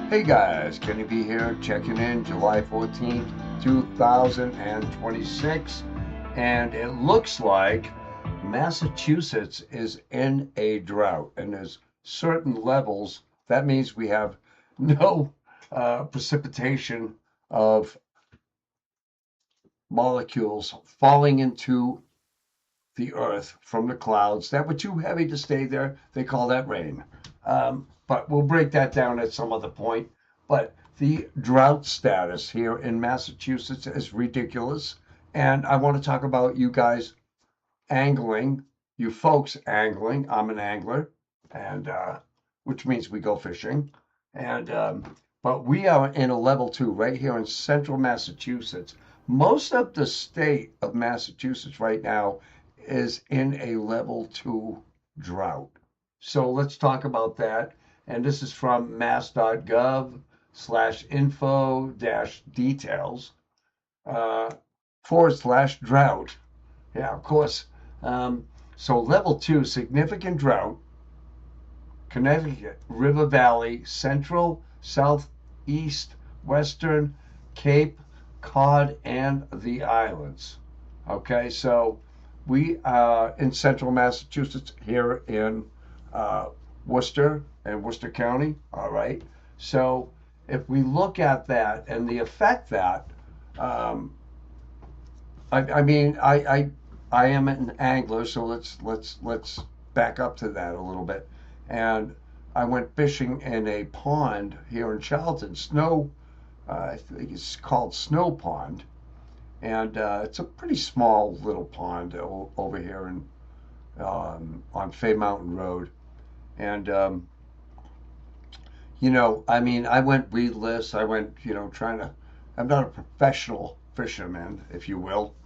Hey guys, Kenny B here, checking in July 14th, 2026. And it looks like Massachusetts is in a drought, and there's certain levels. That means we have no precipitation of molecules falling into the earth from the clouds that were too heavy to stay there. They call that rain. But we'll break that down at some other point. But the drought status here in Massachusetts is ridiculous. And I want to talk about you guys angling, you folks angling. I'm an angler, and which means we go fishing. And but we are in a level 2 right here in central Massachusetts. Most of the state of Massachusetts right now is in a level 2 drought. So let's talk about that. And this is from mass.gov/info-details /drought. Yeah, of course. So level 2, significant drought, Connecticut, River Valley, Central, Southeast, Western, Cape Cod, and the islands. Okay, so we are in central Massachusetts here in Worcester and Worcester County. All right. So if we look at that and the effect that, I am an angler, so let's back up to that a little bit. And I went fishing in a pond here in Charlton, I think it's called Snow Pond, and it's a pretty small little pond over here on Fay Mountain Road. And I went weedless. I went, trying to. I'm not a professional fisherman, if you will.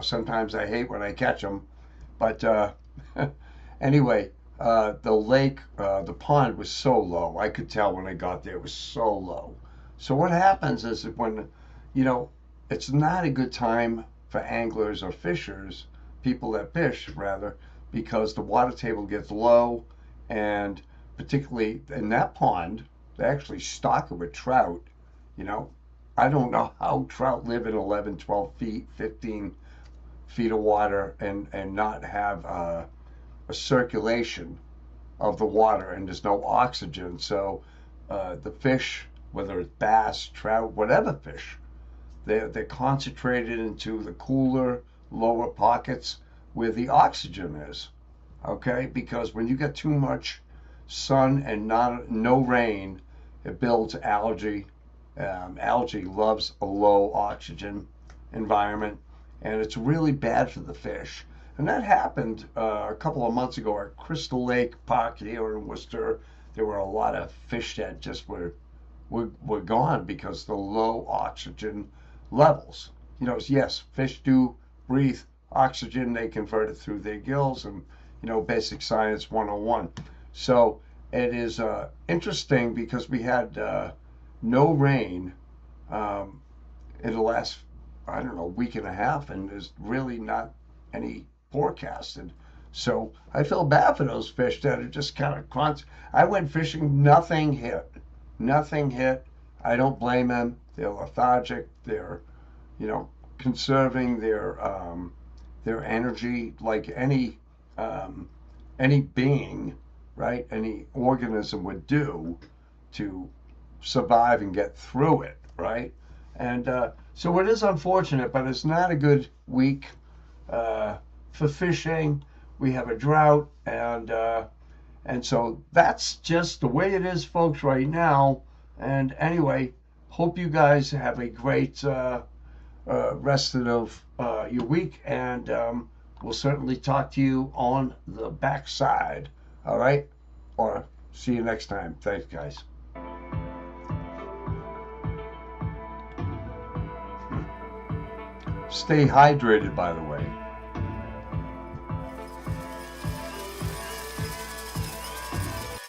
Sometimes I hate when I catch them, but anyway, the lake, the pond was so low. I could tell when I got there it was so low. So what happens is that when, it's not a good time for anglers or fishers, people that fish rather, because the water table gets low, and particularly in that pond, they actually stock it with trout. I don't know how trout live in 11, 12 feet, 15 feet of water and not have a circulation of the water, and there's no oxygen. So the fish, whether it's bass, trout, whatever fish, they're concentrated into the cooler, lower pockets where the oxygen is. Okay, because when you get too much sun and no rain, it builds algae. Algae loves a low oxygen environment, and it's really bad for the fish. And that happened a couple of months ago at Crystal Lake Park here in Worcester. There were a lot of fish that just were gone because the low oxygen levels. Yes, fish do breathe oxygen. They convert it through their gills, and basic science 101. So it is interesting because we had no rain in the last, I don't know, week and a half, and there's really not any forecasted. So I feel bad for those fish that are just kind of constant. I went fishing, nothing hit. Nothing hit. I don't blame them. They're lethargic. They're, conserving their energy like any being, right? Any organism would do to survive and get through it, right? And so it is unfortunate, but it's not a good week for fishing. We have a drought, and so that's just the way it is, folks, right now. And anyway, hope you guys have a great rest of your week, and we'll certainly talk to you on the backside. All right? Or see you next time. Thanks, guys. Stay hydrated, by the way.